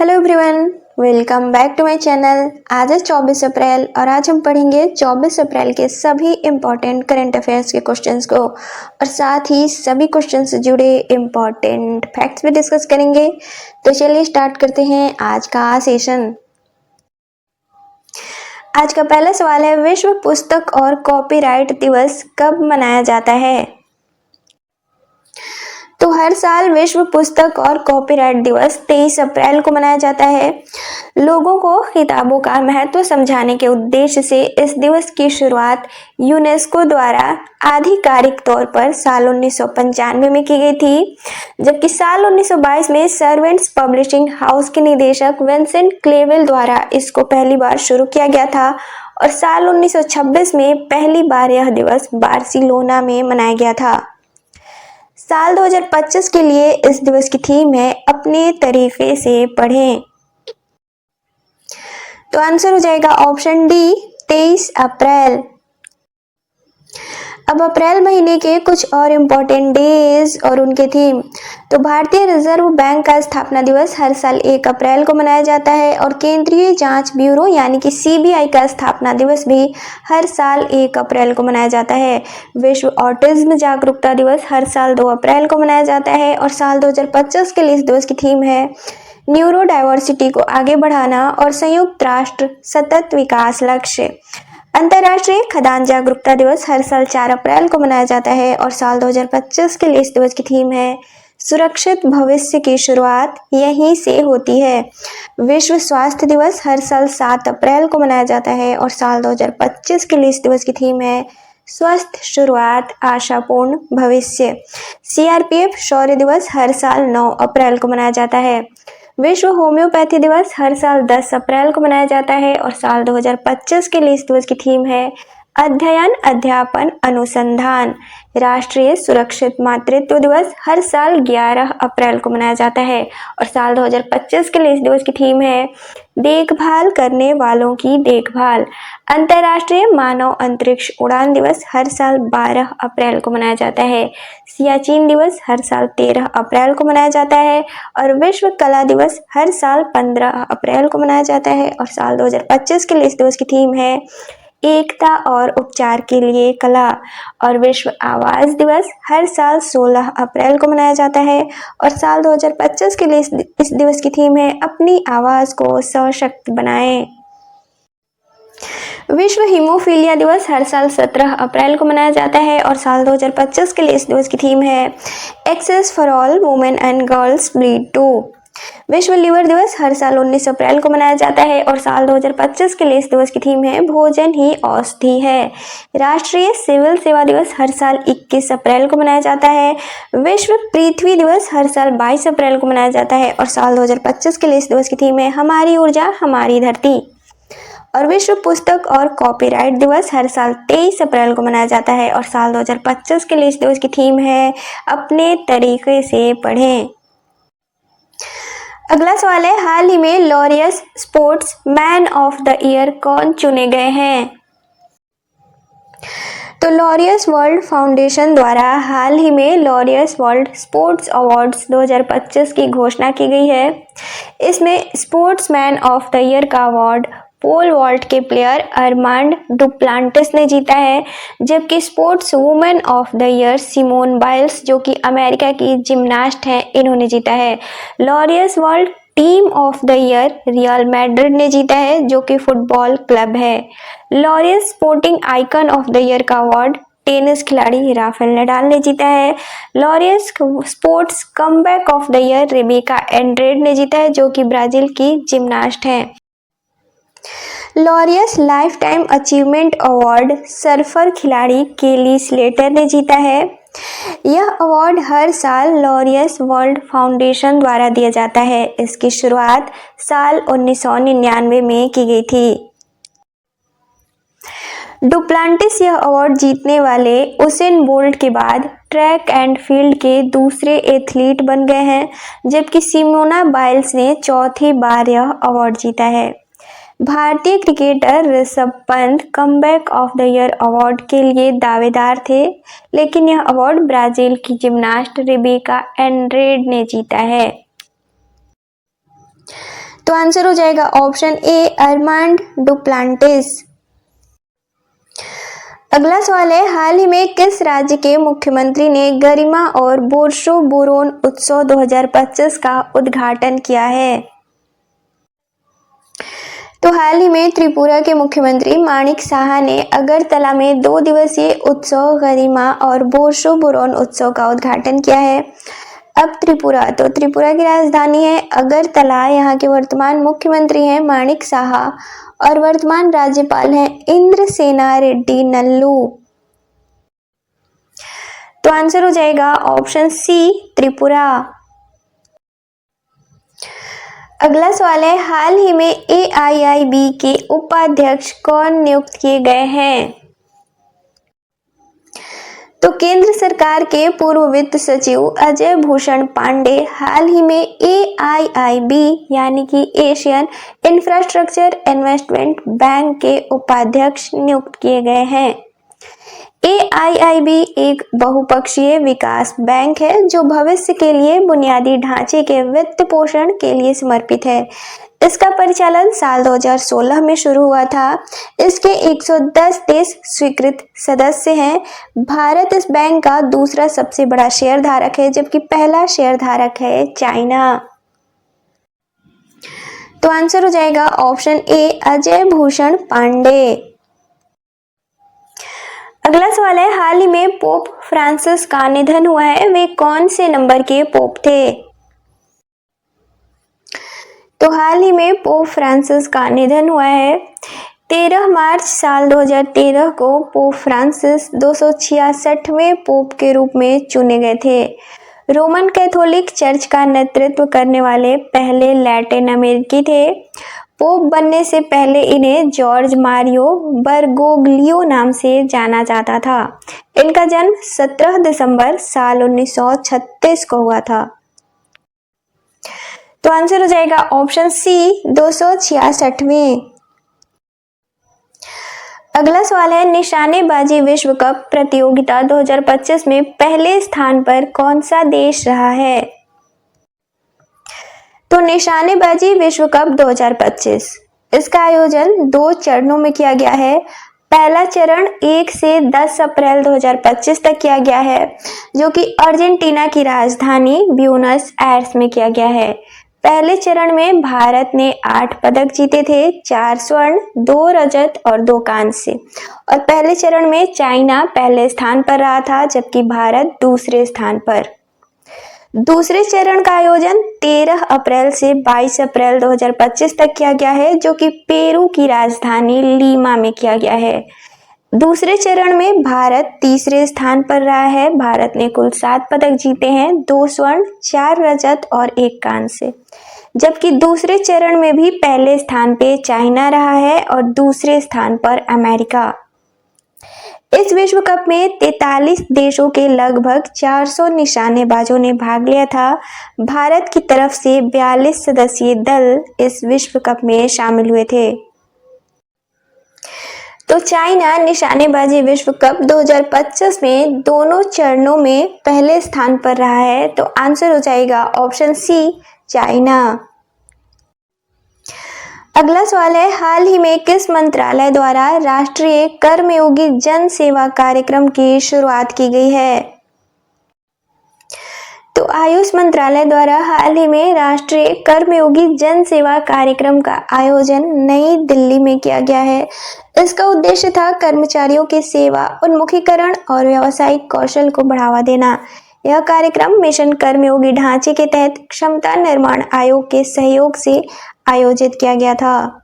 Hello everyone, welcome back to my channel. आज है 24 अप्रैल और आज हम पढ़ेंगे 24 अप्रैल के सभी इम्पॉर्टेंट करंट अफेयर्स के क्वेश्चंस को और साथ ही सभी क्वेश्चन से जुड़े इम्पॉर्टेंट फैक्ट्स भी डिस्कस करेंगे। तो चलिए स्टार्ट करते हैं आज का सेशन। आज का पहला सवाल है, विश्व पुस्तक और कॉपीराइट दिवस कब मनाया जाता है? तो हर साल विश्व पुस्तक और कॉपीराइट दिवस 23 अप्रैल को मनाया जाता है। लोगों को किताबों का महत्व समझाने के उद्देश्य से इस दिवस की शुरुआत यूनेस्को द्वारा आधिकारिक तौर पर साल 1995 में की गई थी, जबकि साल 1922 में सर्वेंट्स पब्लिशिंग हाउस के निदेशक विंसेंट क्लेवेल द्वारा इसको पहली बार शुरू किया गया था और साल 1926 में पहली बार यह दिवस बार्सिलोना में मनाया गया था। साल 2025 के लिए इस दिवस की थीम है अपने तरीके से पढ़ें। तो आंसर हो जाएगा ऑप्शन डी 23 अप्रैल। अब अप्रैल महीने के कुछ और इम्पोर्टेंट डेज और उनके थीम। तो भारतीय रिजर्व बैंक का स्थापना दिवस हर साल 1 अप्रैल को मनाया जाता है और केंद्रीय जांच ब्यूरो यानी कि सीबीआई का स्थापना दिवस भी हर साल 1 अप्रैल को मनाया जाता है। विश्व ऑटिज्म जागरूकता दिवस हर साल 2 अप्रैल को मनाया जाता है और साल 2025 के लिए इस दिवस की थीम है न्यूरो डाइवर्सिटी को आगे बढ़ाना और संयुक्त राष्ट्र सतत विकास लक्ष्य। अंतर्राष्ट्रीय खदान जागरूकता दिवस हर साल 4 अप्रैल को मनाया जाता है और साल 2025 के लिए इस दिवस की थीम है सुरक्षित भविष्य की शुरुआत यहीं से होती है। विश्व स्वास्थ्य दिवस हर साल 7 अप्रैल को मनाया जाता है और साल 2025 के लिए इस दिवस की थीम है स्वस्थ शुरुआत आशापूर्ण भविष्य। सीआरपीएफ शौर्य दिवस हर साल 9 अप्रैल को मनाया जाता है। विश्व होम्योपैथी दिवस हर साल 10 अप्रैल को मनाया जाता है और साल 2025 के लिए इस दिवस की थीम है अध्ययन अध्यापन अनुसंधान। राष्ट्रीय सुरक्षित मातृत्व दिवस हर साल 11 अप्रैल को मनाया जाता है और साल 2025 के लिए इस दिवस की थीम है देखभाल करने वालों की देखभाल। अंतर्राष्ट्रीय मानव अंतरिक्ष उड़ान दिवस हर साल 12 अप्रैल को मनाया जाता है। सियाचिन दिवस हर साल 13 अप्रैल को मनाया जाता है और विश्व कला दिवस हर साल 15 अप्रैल को मनाया जाता है और साल 2025 के लिए इस दिवस की थीम है एकता और उपचार के लिए कला। और विश्व आवाज़ दिवस हर साल 16 अप्रैल को मनाया जाता है और साल 2025 के लिए इस दिवस की थीम है अपनी आवाज़ को सशक्त बनाएं। विश्व हीमोफीलिया दिवस हर साल 17 अप्रैल को मनाया जाता है और साल 2025 के लिए इस दिवस की थीम है access for all women and girls bleed too. विश्व लिवर दिवस हर साल 19 अप्रैल को मनाया जाता है और साल 2025 के लिए इस दिवस की थीम है भोजन ही औषधि है। राष्ट्रीय सिविल सेवा दिवस हर साल 21 अप्रैल को मनाया जाता है। विश्व पृथ्वी दिवस हर साल 22 अप्रैल को मनाया जाता है और साल 2025 के लिए इस दिवस की थीम है हमारी ऊर्जा हमारी धरती। और विश्व पुस्तक और कॉपीराइट दिवस हर साल 23 अप्रैल को मनाया जाता है और साल 2025 के लिए इस दिवस की थीम है अपने तरीके से पढ़ें। अगला सवाल है, हाल ही में Laureus sports man of the year कौन चुने गए हैं? तो लॉरियस वर्ल्ड फाउंडेशन द्वारा हाल ही में लॉरियस वर्ल्ड स्पोर्ट्स अवार्ड्स 2025 की घोषणा की गई है। इसमें sportsman of the year का अवार्ड पोल वॉल्ट के प्लेयर अरमांड डुप्लांटिस ने जीता है, जबकि sportswoman of the year Simone Biles जो कि अमेरिका की जिम्नास्ट हैं इन्होंने जीता है। Laureus world team of the year Real Madrid ने जीता है जो कि फुटबॉल क्लब है। Laureus sporting icon of the year का अवार्ड टेनिस खिलाड़ी राफेल नडाल ने जीता है। Laureus sports comeback of the year Rebeca Andrade ने जीता है जो कि ब्राजील की जिम्नास्ट हैं। Laureus lifetime achievement award surfer खिलाड़ी केली स्लेटर ने जीता है। यह अवार्ड हर साल लॉरियस वर्ल्ड फाउंडेशन द्वारा दिया जाता है। इसकी शुरुआत साल 1999 में की गई थी। डुप्लांटिस यह अवार्ड जीतने वाले उसेन बोल्ट के बाद ट्रैक एंड फील्ड के दूसरे एथलीट बन गए हैं, जबकि सिमोना बाइल्स ने चौथी बार यह अवार्ड जीता है। भारतीय cricketer Rishabh Pant comeback of the year award के लिए दावेदार थे, लेकिन यह अवार्ड ब्राजील की जिम्नास्ट रेबेका एंड्रेड ने जीता है। तो आंसर हो जाएगा ऑप्शन ए अर्मांड डुप्लांटिस। अगला सवाल है, हाल ही में किस राज्य के मुख्यमंत्री ने गरिमा और बोर्शो-बुरोन उत्सव 2025 का उद्घाटन किया है? तो हाल ही में त्रिपुरा के मुख्यमंत्री माणिक साहा ने अगरतला में 2 दिवसीय उत्सव गरिमा और बोर्शो-बुरोन उत्सव का उद्घाटन किया है। अब त्रिपुरा, तो त्रिपुरा की राजधानी है अगरतला। यहाँ के वर्तमान मुख्यमंत्री हैं माणिक साहा और वर्तमान राज्यपाल हैं इंद्रसेना रेड्डी नल्लू। तो आंसर हो जाएगा ऑप्शन सी त्रिपुरा। अगला सवाल है, हाल ही में AIIB के उपाध्यक्ष कौन नियुक्त किए गए हैं? तो केंद्र सरकार के पूर्व वित्त सचिव अजय भूषण पांडे हाल ही में AIIB यानी कि एशियन इंफ्रास्ट्रक्चर इन्वेस्टमेंट बैंक के उपाध्यक्ष नियुक्त किए गए हैं। AIIB एक बहुपक्षीय विकास बैंक है जो भविष्य के लिए बुनियादी ढांचे के वित्त पोषण के लिए समर्पित है। इसका परिचालन साल 2016 में शुरू हुआ था। इसके 110 देश स्वीकृत सदस्य हैं। भारत इस बैंक का दूसरा सबसे बड़ा शेयरधारक है, जबकि पहला शेयरधारक है चाइना। तो आंसर हो जाएगा ऑप्शन ए अजय भूषण पांडे। अगला सवाल है, हाल ही में पोप फ्रांसिस का निधन हुआ है, वे कौन से नंबर के पोप थे? तो हाल ही में पोप फ्रांसिस का निधन हुआ है। 13 मार्च साल 2013 को पोप फ्रांसिस 266वें पोप के रूप में चुने गए थे। रोमन कैथोलिक चर्च का नेतृत्व करने वाले पहले लैटिन अमेरिकी थे। पोप बनने से पहले इन्हें जॉर्ज मारियो बर्गोग्लियो नाम से जाना जाता था। इनका जन्म 17 दिसंबर साल 1936 को हुआ था। तो आंसर हो जाएगा ऑप्शन सी 266वें। अगला सवाल है, निशानेबाजी विश्व कप प्रतियोगिता 2025 में पहले स्थान पर कौन सा देश रहा है? तो निशानेबाजी विश्व कप 2025 इसका आयोजन 2 चरणों में किया गया है। पहला चरण 1 से 10 अप्रैल 2025 तक किया गया है, जो कि अर्जेंटीना की राजधानी ब्यूनस आयर्स में किया गया है। पहले चरण में भारत ने 8 पदक जीते थे, 4 स्वर्ण, 2 रजत और 2 कांस्य। और पहले चरण में चाइना पहले स्थान पर रहा था, जबकि भारत दूसरे स्थान पर। दूसरे चरण का आयोजन 13 अप्रैल से 22 अप्रैल 2025 तक किया गया है, जो कि पेरू की राजधानी लीमा में किया गया है। दूसरे चरण में भारत तीसरे स्थान पर रहा है। भारत ने कुल 7 पदक जीते हैं, 2 स्वर्ण, 4 रजत और 1 कांस्य। जबकि दूसरे चरण में भी पहले स्थान पे चाइना रहा है और दूसरे स्थान पर अमेरिका। इस विश्व कप में 43 देशों के लगभग 400 निशानेबाजों ने भाग लिया था। भारत की तरफ से 42 सदस्यीय दल इस विश्व कप में शामिल हुए थे। तो चाइना निशानेबाजी विश्व कप 2025 में दोनों चरणों में पहले स्थान पर रहा है। तो आंसर हो जाएगा ऑप्शन सी चाइना। अगला सवाल है, हाल ही में किस मंत्रालय द्वारा राष्ट्रीय कर्मयोगी जन सेवा कार्यक्रम की शुरुआत की गई है? तो आयुष मंत्रालय द्वारा हाल ही में राष्ट्रीय कर्मयोगी जन सेवा कार्यक्रम का आयोजन नई दिल्ली में किया गया है। इसका उद्देश्य था कर्मचारियों के सेवा उन्मुखीकरण और व्यावसायिक कौशल को बढ़ावा देना। यह कार्यक्रम मिशन कर्मयोगी ढांचे के तहत क्षमता निर्माण आयोग के सहयोग से आयोजित किया गया था।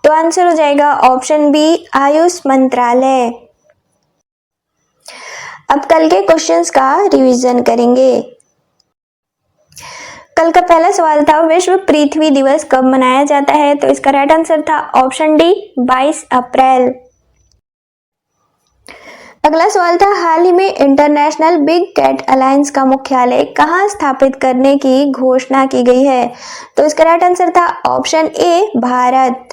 तो आंसर हो जाएगा ऑप्शन बी आयुष मंत्रालय। अब कल के क्वेश्चंस का रिवीजन करेंगे। कल का पहला सवाल था, विश्व पृथ्वी दिवस कब मनाया जाता है? तो इसका राइट आंसर था ऑप्शन डी 22 अप्रैल। अगला सवाल था, हाल ही में इंटरनेशनल बिग कैट अलायंस का मुख्यालय कहां स्थापित करने की घोषणा की गई है? तो इसका राइट आंसर था ऑप्शन ए भारत।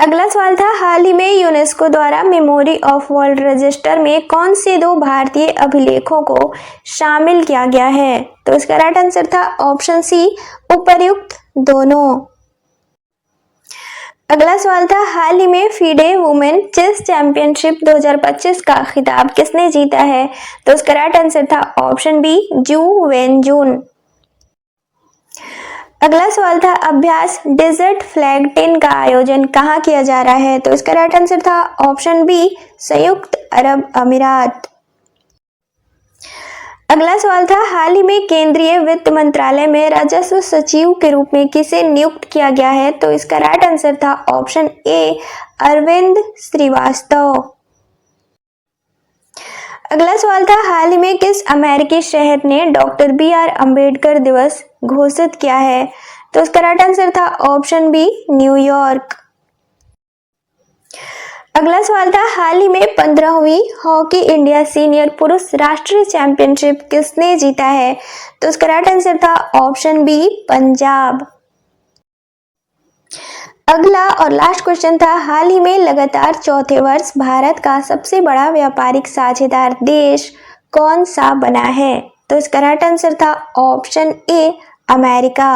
अगला सवाल था, हाल ही में यूनेस्को द्वारा मेमोरी ऑफ वर्ल्ड रजिस्टर में कौन से 2 भारतीय अभिलेखों को शामिल किया गया है? तो इसका राइट आंसर था ऑप्शन सी, उपर्युक्त दोनों। अगला सवाल था, हाल ही में फीडे वुमेन चेस चैंपियनशिप 2025 का खिताब किसने जीता है? तो इसका राइट आंसर था ऑप्शन बी, जू वेनजून। अगला सवाल था, अभ्यास डेजर्ट फ्लैग 10 का आयोजन कहाँ किया जा रहा है? तो इसका राइट आंसर था ऑप्शन बी, संयुक्त अरब अमीरात। अगला सवाल था, हाल ही में केंद्रीय वित्त मंत्रालय में राजस्व सचिव के रूप में किसे नियुक्त किया गया है? तो इसका राइट आंसर था ऑप्शन ए, अरविंद श्रीवास्तव। अगला सवाल था, हाल ही में किस अमेरिकी शहर ने डॉक्टर बी.आर. अंबेडकर दिवस घोषित किया है? तो इसका राइट आंसर था ऑप्शन बी, न्यूयॉर्क। अगला सवाल था, हाल ही में 15वीं हॉकी इंडिया सीनियर पुरुष राष्ट्रीय चैंपियनशिप किसने जीता है? तो इसका राइट आंसर था ऑप्शन बी, पंजाब। अगला और लास्ट क्वेश्चन था, हाल ही में लगातार चौथे वर्ष भारत का सबसे बड़ा व्यापारिक साझेदार देश कौन सा बना है? तो इसका राइट आंसर था ऑप्शन ए, अमेरिका।